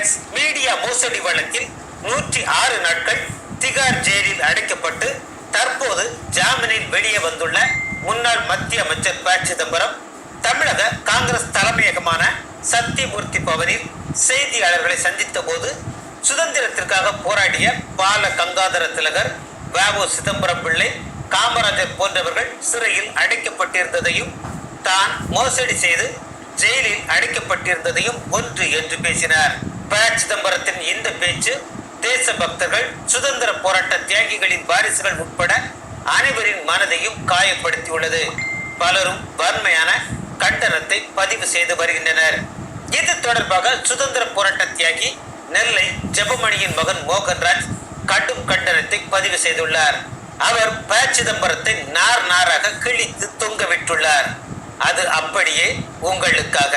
X media மோசடி வழக்கில் 106 நாட்கள் திகார் ஜெயிலில் அடைக்கப்பட்டு தற்போது ஜாமீனில் வெளியே வந்துள்ள முன்னாள் மத்திய அமைச்சர் ப. சிதம்பரம் தமிழக காங்கிரஸ் தலைமையகமான சத்தியமூர்த்தி பவனில் செய்தியாளர்களை சந்தித்த போது சுதந்திரத்திற்காக போராடிய பால கங்காதர திலகர், வ. சிதம்பரம் பிள்ளை, காமராஜர் போன்றவர்கள் சிறையில் அடைக்கப்பட்டிருந்ததையும் தான் மோசடி செய்து ஜெயிலில் அடைக்கப்பட்டிருந்ததையும் ஒன்று என்று பேசினார். ப. சிதம்பரத்தின் இந்த பேச்சு தேசபக்தர்கள், சுதந்திர போராட்ட தியாகிகளின் வாரிசுகள் உட்பட அனைவரின் மனதையும் காயப்படுத்தியுள்ளது. பலரும் வன்மையான கண்டனத்தை பதிவு செய்து வருகின்றனர். இது தொடர்பாக சுதந்திர போராட்ட தியாகி நெல்லை ஜெபமணியின் மகன் மோகன்ராஜ் கடும் கண்டனத்தை பதிவு செய்துள்ளார். அவர் ப. சிதம்பரத்தை நார் நாராக கிழித்து தொங்க விட்டுள்ளார். அது அப்படியே உங்களுக்காக.